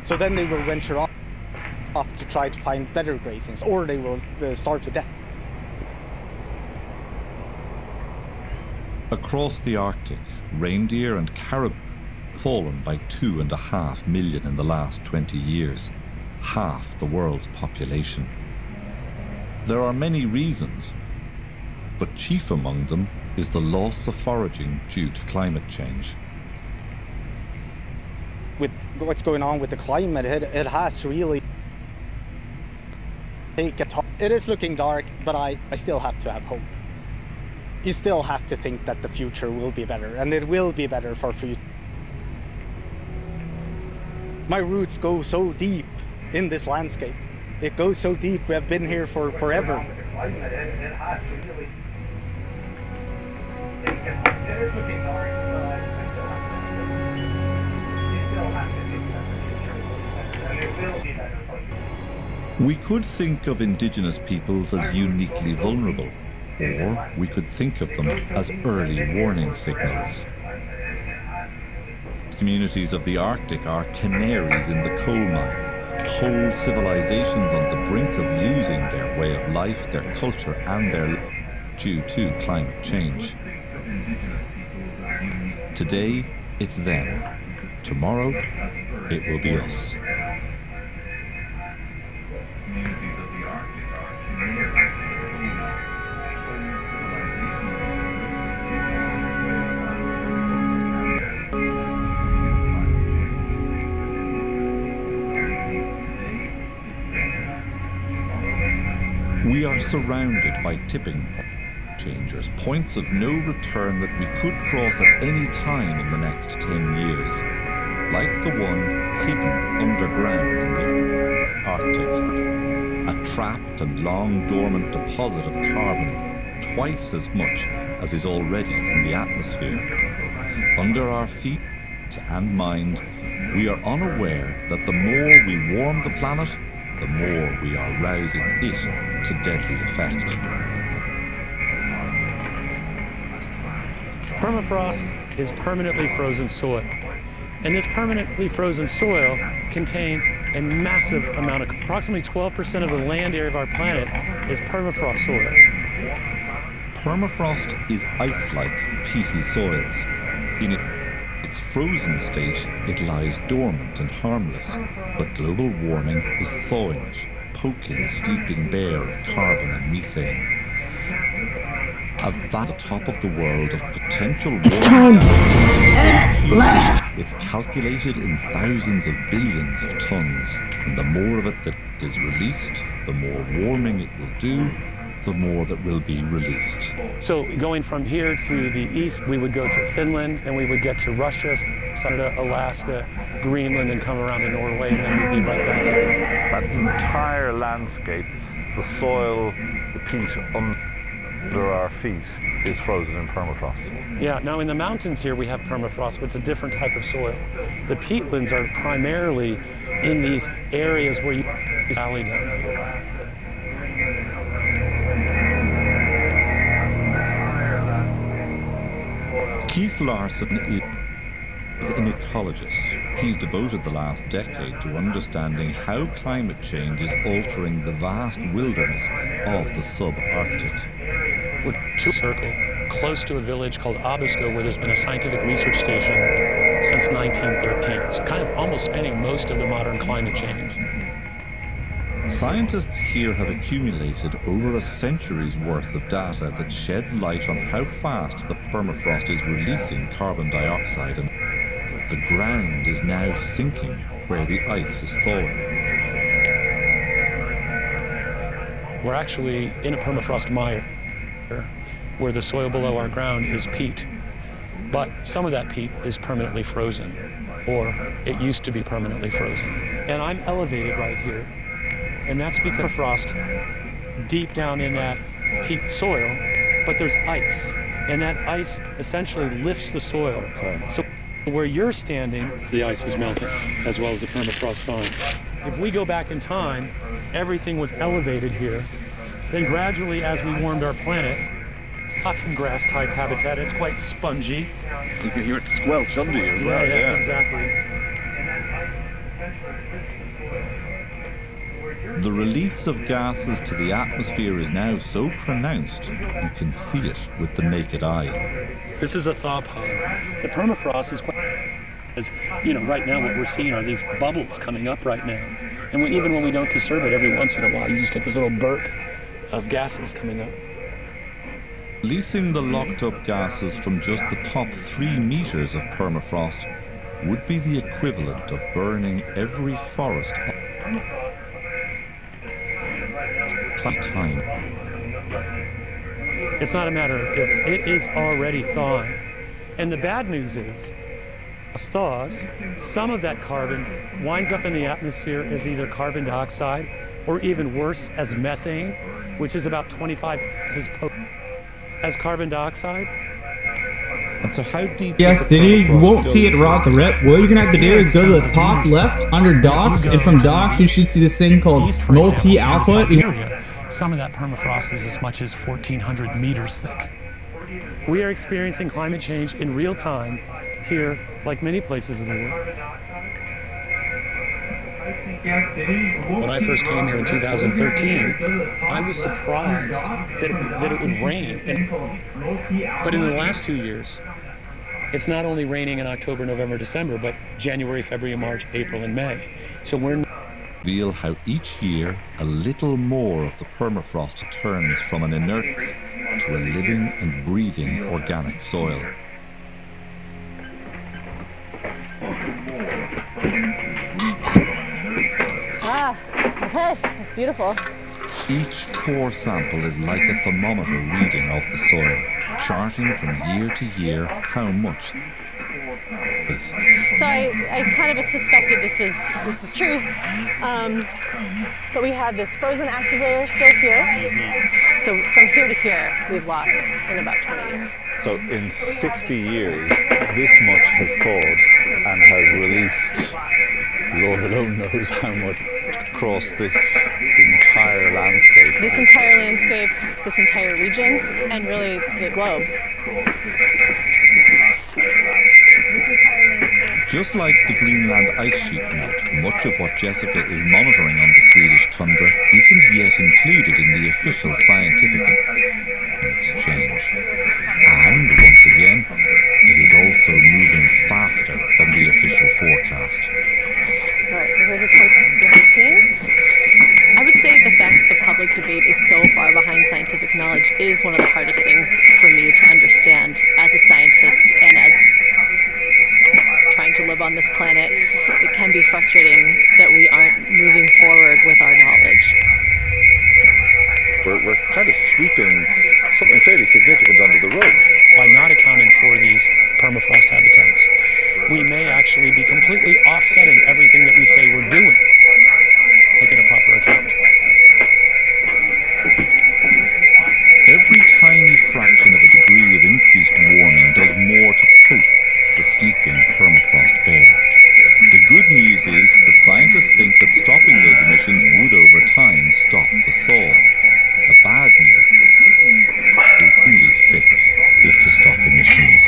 So then they will venture off to try to find better grazings, or they will starve to death. Across the Arctic, reindeer and caribou have fallen by 2.5 million in the last 20 years, half the world's population. There are many reasons, but chief among them is the loss of foraging due to climate change. With what's going on with the climate, it has really taken a toll. It is looking dark, but I still have to have hope. You still have to think that the future will be better, and it will be better for future. My roots go so deep in this landscape. It goes so deep. We have been here for forever. We could think of indigenous peoples as uniquely vulnerable, or we could think of them as early warning signals. Communities of the Arctic are canaries in the coal mine, whole civilizations on the brink of losing their way of life, their culture, and their due to climate change. Today, it's them. Tomorrow, it will be us. We are surrounded by tipping changers, points of no return that we could cross at any time in the next 10 years, like the one hidden underground in the Arctic, a trapped and long dormant deposit of carbon, twice as much as is already in the atmosphere. Under our feet and mind, we are unaware that the more we warm the planet, the more we are rousing it to deadly effect. Permafrost is permanently frozen soil. And this permanently frozen soil contains a massive amount of, approximately 12% of the land area of our planet is permafrost soils. Permafrost is ice-like, peaty soils. In its frozen state, it lies dormant and harmless, but global warming is thawing it, poking a sleeping bear of carbon and methane. At the top of the world of potential It's time. It's calculated in thousands of billions of tons, and the more of it that is released, the more warming it will do, the more that will be released. So going from here to the east, we would go to Finland, and we would get to Russia, Canada, Alaska, Greenland, and come around to Norway, and then we'd be right back here. That entire landscape, the soil, the peat under our feet is frozen in permafrost. Yeah, now in the mountains here we have permafrost, but it's a different type of soil. The peatlands are primarily in these areas where you valley down here. Keith Larson is an ecologist. He's devoted the last decade to understanding how climate change is altering the vast wilderness of the subarctic. We're to a circle close to a village called Abisko, where there's been a scientific research station since 1913. So kind of almost spanning most of the modern climate change. Scientists here have accumulated over a century's worth of data that sheds light on how fast the permafrost is releasing carbon dioxide, and the ground is now sinking where the ice is thawing. We're actually in a permafrost mire, where the soil below our ground is peat. But some of that peat is permanently frozen, or it used to be permanently frozen. And I'm elevated right here, and that's because of frost deep down in that peat soil, but there's ice, and that ice essentially lifts the soil. Okay. So where you're standing, the ice is melting, as well as the permafrost thawing. If we go back in time, everything was elevated here. Then gradually, as we warmed our planet, cotton grass type habitat, it's quite spongy. You can hear it squelch under you as well. Yeah, exactly. The release of gases to the atmosphere is now so pronounced you can see it with the naked eye. This is a thaw pod. The permafrost is quite, as you know, right now what we're seeing are these bubbles coming up right now. And even when we don't disturb it, every once in a while, you just get this little burp of gases coming up. Releasing the locked up gases from just the top 3 meters of permafrost would be the equivalent of burning every forest time. It's not a matter of if, it is already thawing. And the bad news is, thaws, some of that carbon winds up in the atmosphere as either carbon dioxide or even worse as methane, which is about 25 as potent as carbon dioxide. And so how deep? Yes, Diddy, you won't see it right off the rip. What you're gonna have to do is go to the top left under docks, and from docks you should see this thing called multi-output. Some of that permafrost is as much as 1,400 meters thick. We are experiencing climate change in real time here, like many places in the world. When I first came here in 2013, I was surprised that it would rain. But in the last 2 years, it's not only raining in October, November, December, but January, February, March, April, and May. So we're reveal how each year a little more of the permafrost turns from an inert to a living and breathing organic soil. Ah, okay, that's beautiful. Each core sample is like a thermometer reading of the soil, charting from year to year how much is. So I kind of suspected this was true, but we have this frozen active layer still here. So from here to here, we've lost in about 20 years. So in 60 years, this much has thawed and has released, Lord alone knows how much, across this entire landscape. This entire landscape, this entire region, and really the globe. Just like the Greenland ice sheet melt, much of what Jessica is monitoring on the Swedish tundra isn't yet included in the official scientific exchange. And once again, it is also moving faster than the official forecast. Alright, so here's a 10-15. I would say the fact that the public debate is so far behind scientific knowledge is one of the hardest things for me to understand as a scientist and as trying to live on this planet. It can be frustrating that we aren't moving forward with our knowledge. We're kind of sweeping something fairly significant under the rug. By not accounting for these permafrost habitats, we may actually be completely offsetting everything that we say we're doing, taking a proper account. Every tiny fraction of a degree of increased warming does more to poke the sleeping permafrost bear. The good news is that scientists think that stopping those emissions would over time stop the thaw. The bad news is the only fix is to stop emissions.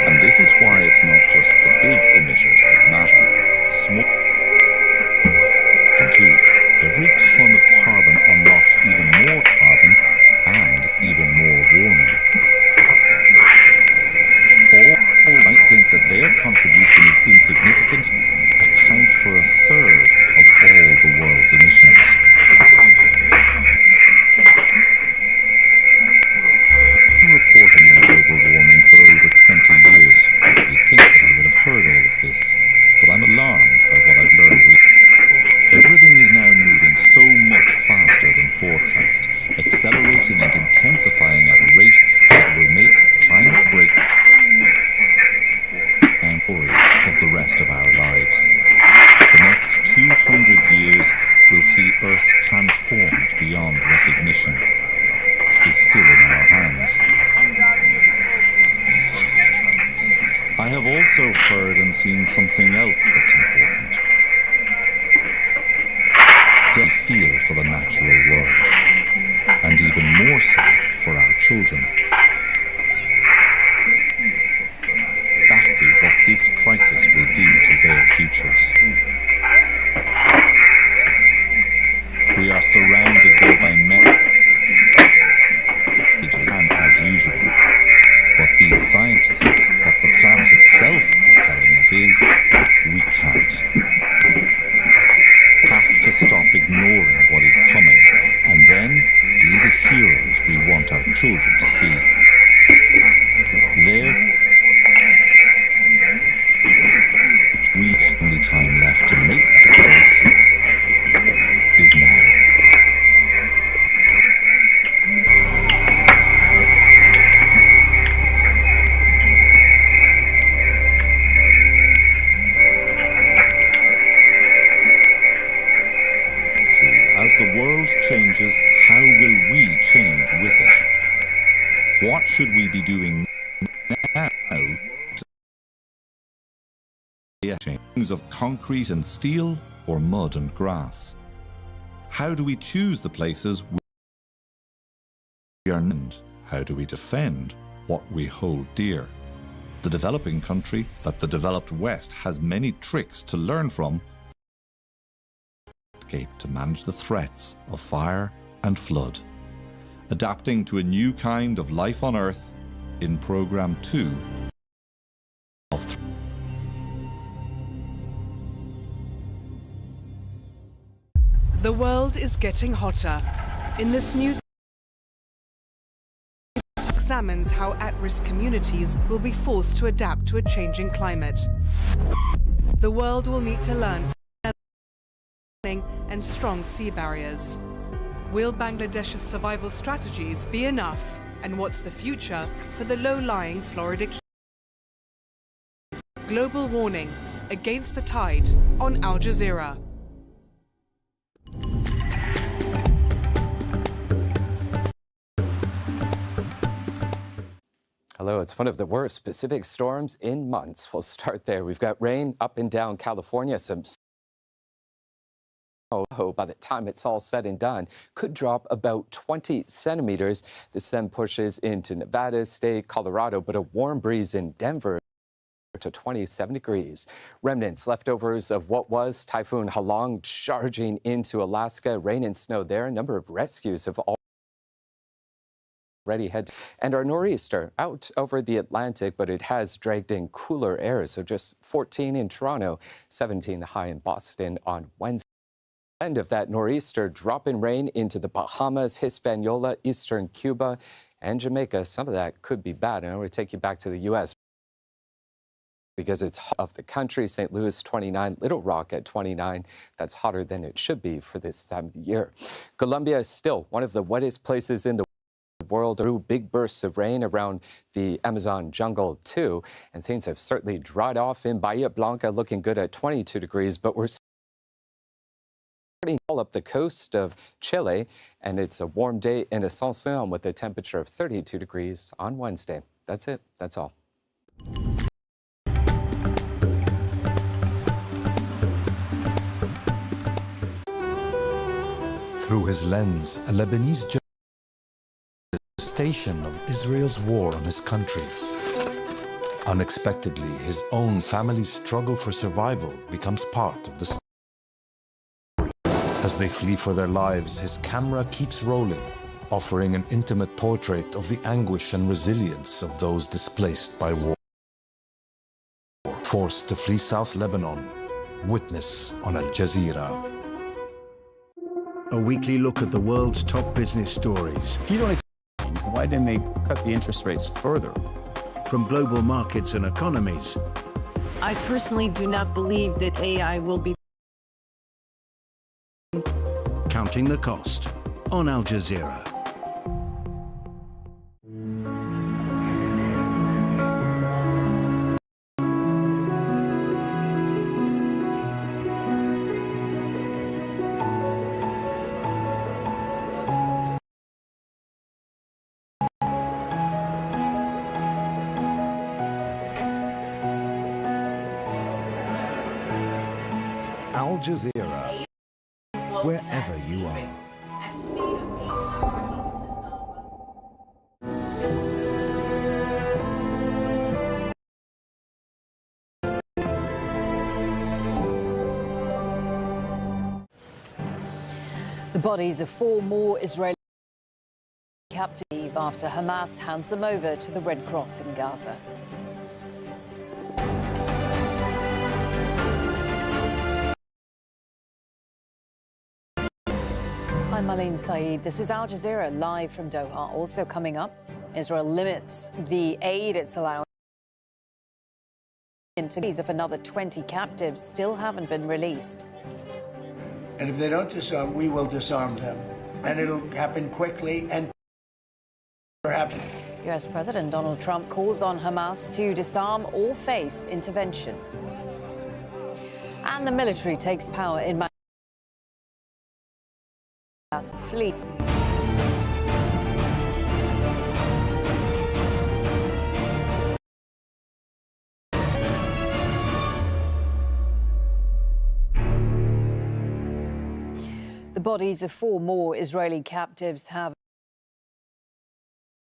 And this is why it's not just the big emitters that matter. Small too. Every ton of carbon unlocks even more carbon and even more warming. All might think that their contribution is insignificant, account for a third of all the world's emissions. I've been reporting on global warming for over 20 years. You'd think that I would have heard all of this, but I'm alarmed by what I've learned recently. Everything is now moving so much faster than forecast, accelerating and intensifying at a rate that will make climate break and story of the rest of our lives. The next 200 years will see Earth transformed beyond recognition. It's still in our hands. I have also heard and seen something else that's important. They feel for the natural world, and even more so for our children. children. Exactly what this crisis will do to their futures. We are surrounded though by messages, and as usual, what these scientists, what the planet itself is telling us is, we can't. Have to stop ignoring what is coming, and then be the heroes we want our children to see. The only time left to make that choice is now. As the world changes, how will we change with it? What should we be doing now to change of concrete and steel or mud and grass? How do we choose the places we are in? How do we defend what we hold dear? The developing country that the developed West has many tricks to learn from to manage the threats of fire and flood, adapting to a new kind of life on Earth in Programme 2 of 3. The world is getting hotter. In this new examines how at-risk communities will be forced to adapt to a changing climate. The world will need to learn and strong sea barriers. Will Bangladesh's survival strategies be enough? And what's the future for the low-lying Florida Keys? Global warning, against the tide, on Al Jazeera. Hello, it's one of the worst Pacific storms in months. We'll start there. We've got rain up and down California, some by the time it's all said and done, could drop about 20 centimeters. This then pushes into Nevada State, Colorado, but a warm breeze in Denver to 27 degrees. Remnants, leftovers of what was Typhoon Halong charging into Alaska. Rain and snow there. A number of rescues have already had. And our nor'easter out over the Atlantic, but it has dragged in cooler air. So just 14 in Toronto, 17 the high in Boston on Wednesday. End of that nor'easter, drop in rain into the Bahamas, Hispaniola, eastern Cuba, and Jamaica. Some of that could be bad. And I want to take you back to the U.S. because it's hot of the country. St. Louis 29, Little Rock at 29. That's hotter than it should be for this time of the year. Colombia is still one of the wettest places in the world. Through big bursts of rain around the Amazon jungle too. And things have certainly dried off in Bahia Blanca, looking good at 22 degrees, but we're all up the coast of Chile, and it's a warm day in Asunción with a temperature of 32 degrees on Wednesday. That's it. That's all. Through his lens, a Lebanese devastation of Israel's war on his country. Unexpectedly, his own family's struggle for survival becomes part of the story. As they flee for their lives, his camera keeps rolling, offering an intimate portrait of the anguish and resilience of those displaced by war. Forced to flee South Lebanon, witness on Al Jazeera. A weekly look at the world's top business stories. If you don't exchange, why didn't they cut the interest rates further? From global markets and economies. I personally do not believe that AI will be Counting the cost on Al Jazeera. Al Jazeera, wherever you are. bodies of 4 more Israeli captives after Hamas hands them over to the Red Cross in Gaza. I'm Marlene Saeed. This is Al Jazeera live from Doha. Also coming up, Israel limits the aid it's allowing into these if another 20 captives still haven't been released. And if they don't disarm, we will disarm them. And it'll happen quickly and perhaps. US President Donald Trump calls on Hamas to disarm or face intervention. And the military takes power in fleet. The bodies of 4 more Israeli captives have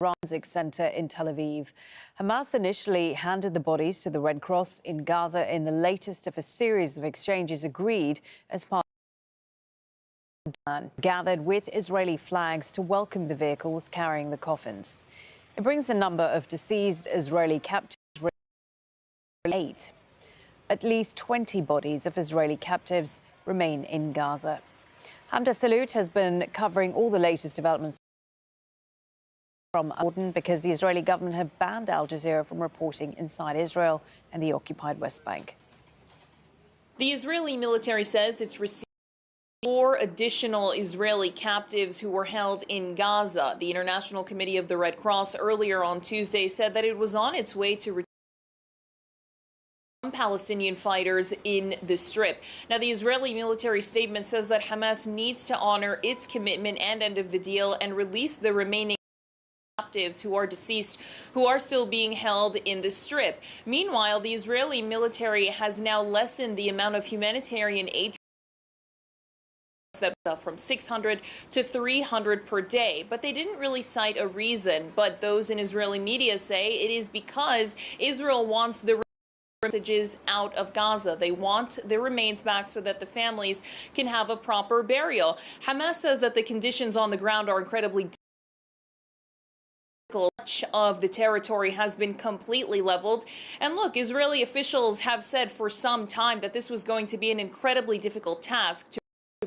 transit center in Tel Aviv. Hamas initially handed the bodies to the Red Cross in Gaza in the latest of a series of exchanges agreed as part of the plan, gathered with Israeli flags to welcome the vehicles carrying the coffins. It brings the number of deceased Israeli captives to 8. At least 20 bodies of Israeli captives remain in Gaza. Hamda Salut has been covering all the latest developments from Jordan because the Israeli government have banned Al Jazeera from reporting inside Israel and the occupied West Bank. The Israeli military says it's received 4 additional Israeli captives who were held in Gaza. The International Committee of the Red Cross earlier on Tuesday said that it was on its way to return Palestinian fighters in the Strip. Now, the Israeli military statement says that Hamas needs to honor its commitment and end of the deal and release the remaining captives who are deceased, who are still being held in the Strip. Meanwhile, the Israeli military has now lessened the amount of humanitarian aid from 600 to 300 per day, but they didn't really cite a reason. But those in Israeli media say it is because Israel wants the messages out of Gaza. They want their remains back so that the families can have a proper burial. Hamas says that the conditions on the ground are incredibly difficult. Much of the territory has been completely leveled. And look, Israeli officials have said for some time that this was going to be an incredibly difficult task to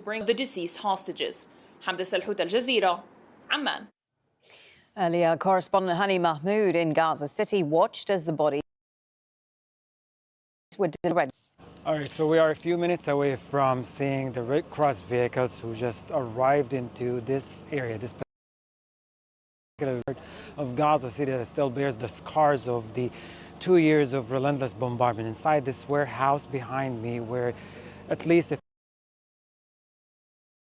bring the deceased hostages. Hamda Salut, AlJaazeera, Amman. Earlier, correspondent Hani Mahmoud in Gaza City watched as the bodies were delivered. All right, so we are a few minutes away from seeing the Red Cross vehicles who just arrived into this area, this particular part of Gaza City that still bears the scars of the 2 years of relentless bombardment. Inside this warehouse behind me, where at least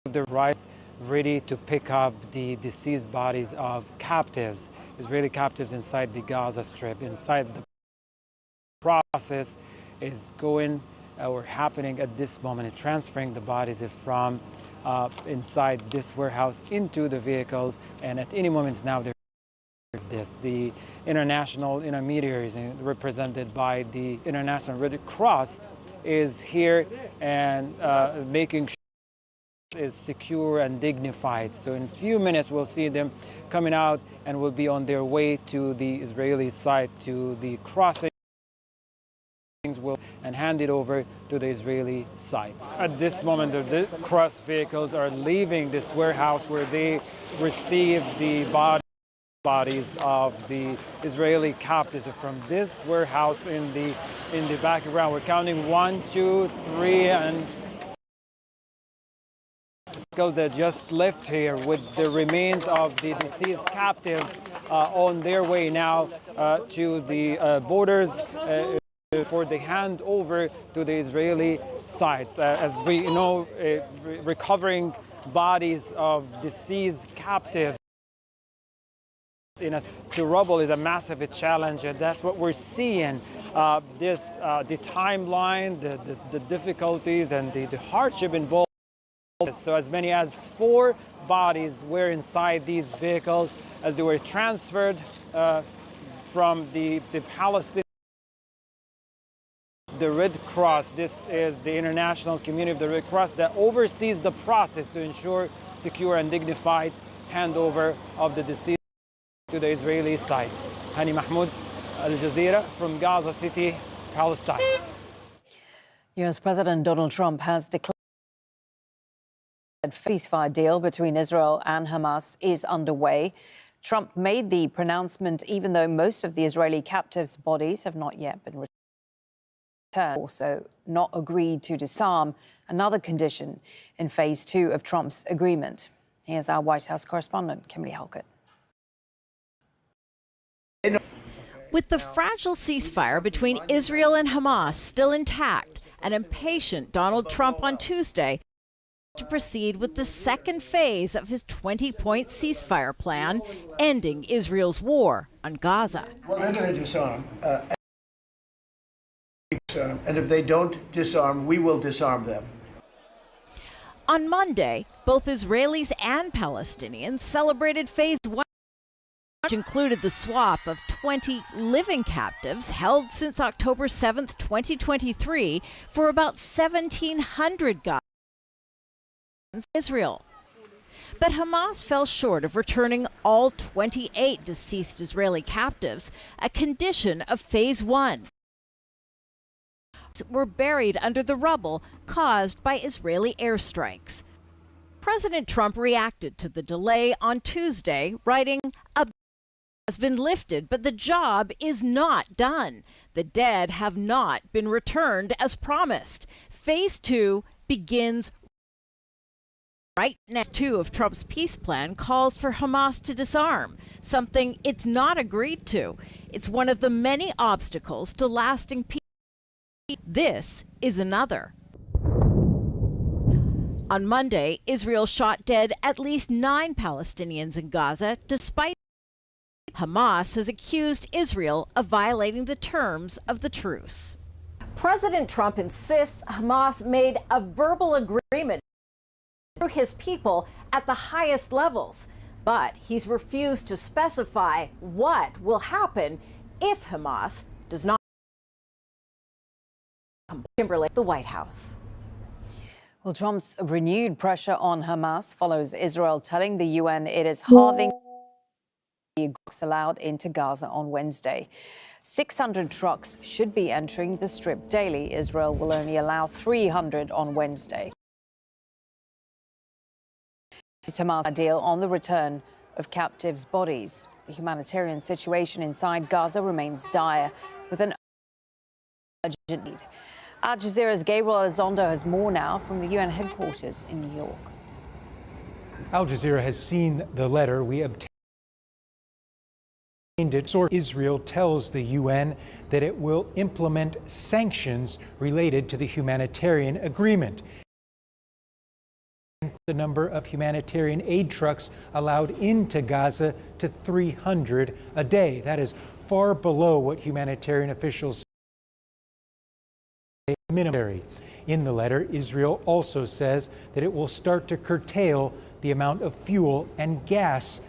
they're right, ready to pick up the deceased bodies of captives, Israeli captives inside the Gaza Strip. Inside the process is going or happening at this moment, transferring the bodies from inside this warehouse into the vehicles, and at any moment now they're the international intermediaries represented by the International Red Cross is here and making sure is secure and dignified. So in a few minutes we'll see them coming out and will be on their way to the Israeli side, to the crossing and hand it over to the Israeli side. At this moment, the cross vehicles are leaving this warehouse where they receive the bodies of the Israeli captives from this warehouse in the background. We're counting 1, 2, 3, and that just left here with the remains of the deceased captives on their way now to the borders for the handover to the Israeli sides. As we know, recovering bodies of deceased captives to rubble is a massive challenge, and that's what we're seeing. The timeline, the difficulties, and the hardship involved. So as many as 4 bodies were inside these vehicles as they were transferred from the Palestinian the Red Cross. This is the international community of the Red Cross that oversees the process to ensure secure and dignified handover of the deceased to the Israeli side. Hani Mahmoud, AlJaazeera from Gaza City, Palestine. US President Donald Trump has declared a ceasefire deal between Israel and Hamas is underway. Trump made the pronouncement even though most of the Israeli captives' bodies have not yet been returned. Also not agreed to disarm, another condition in phase 2 of Trump's agreement. Here's our White House correspondent, Kimberly Halkett. With the fragile ceasefire between Israel and Hamas still intact, an impatient Donald Trump on Tuesday to proceed with the second phase of his 20-point ceasefire plan, ending Israel's war on Gaza. Well, they're going to disarm. And if they don't disarm, we will disarm them. On Monday, both Israelis and Palestinians celebrated phase 1, which included the swap of 20 living captives held since October 7, 2023, for about 1,700 Gazans in Israel. But Hamas fell short of returning all 28 deceased Israeli captives, a condition of phase 1. Were buried under the rubble caused by Israeli airstrikes. President Trump reacted to the delay on Tuesday, writing, "A has been lifted, but the job is not done. The dead have not been returned as promised. Phase 2 begins right now." 2 of Trump's peace plan calls for Hamas to disarm, something it's not agreed to. It's one of the many obstacles to lasting peace. This is another. On Monday, Israel shot dead at least 9 Palestinians in Gaza, despite Hamas has accused Israel of violating the terms of the truce. President Trump insists Hamas made a verbal agreement through his people at the highest levels, but he's refused to specify what will happen if Hamas does not. Kimberly, the White House. Well, Trump's renewed pressure on Hamas follows Israel telling the UN it is halving the trucks allowed into Gaza on Wednesday. 600 trucks should be entering the Strip daily. Israel will only allow 300 on Wednesday. Hamas deal on the return of captives' bodies. The humanitarian situation inside Gaza remains dire, with an urgent need. AlJaazeera's Gabriel Elizondo has more now from the UN headquarters in New York. Al Jazeera has seen the letter we obtained. Israel tells the UN that it will implement sanctions related to the humanitarian agreement. The number of humanitarian aid trucks allowed into Gaza to 300 a day. That is far below what humanitarian officials say minimum. In the letter, Israel also says that it will start to curtail the amount of fuel and gas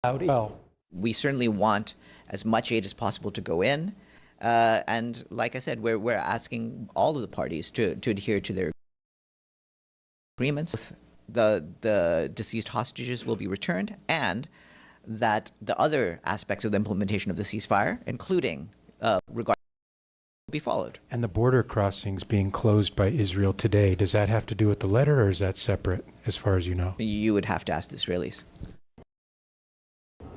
allowed. We certainly want as much aid as possible to go in. And like I said, we're asking all of the parties to adhere to their agreements. The deceased hostages will be returned, and that the other aspects of the implementation of the ceasefire, including regarding, will be followed. And the border crossings being closed by Israel today, does that have to do with the letter, or is that separate as far as you know? You would have to ask the Israelis.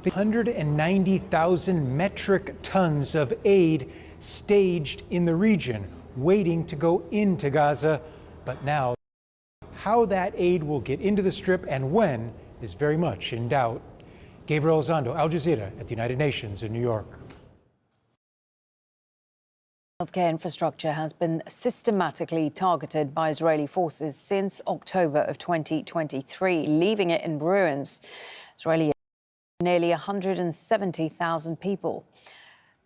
190,000 metric tons of aid staged in the region, waiting to go into Gaza. But now, how that aid will get into the Strip and when is very much in doubt. Gabriel Elizondo, Al Jazeera at the United Nations in New York. Healthcare infrastructure has been systematically targeted by Israeli forces since October of 2023, leaving it in ruins. Israeli nearly 170,000 people.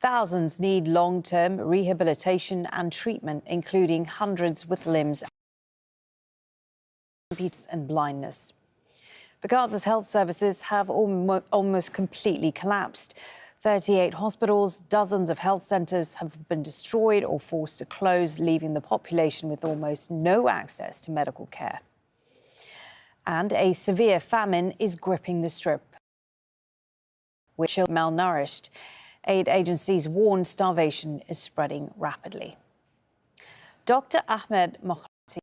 Thousands need long-term rehabilitation and treatment, including hundreds with limbs and blindness. But Gaza's health services have almost completely collapsed. 38 hospitals, dozens of health centres have been destroyed or forced to close, leaving the population with almost no access to medical care. And a severe famine is gripping the Strip, which are malnourished. Aid agencies warn starvation is spreading rapidly. Dr. Ahmed Mokhati,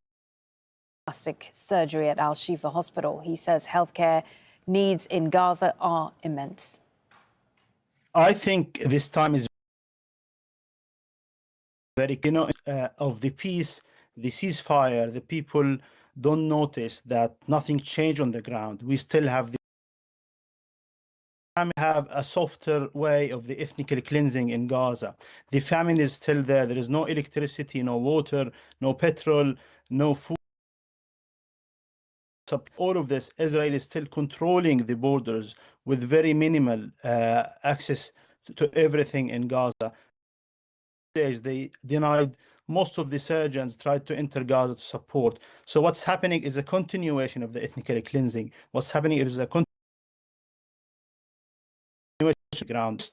plastic surgery at Al-Shifa Hospital. He says healthcare needs in Gaza are immense. I think this time is very, of the peace, the ceasefire, the people don't notice that nothing changed on the ground. We still have a softer way of the ethnic cleansing in Gaza. The famine is still there. There is no electricity, no water, no petrol, no food. All of this, Israel is still controlling the borders with very minimal access to everything in Gaza. They denied most of the surgeons tried to enter Gaza to support. So what's happening is a continuation of the ethnic cleansing. What's happening is a continuation ground.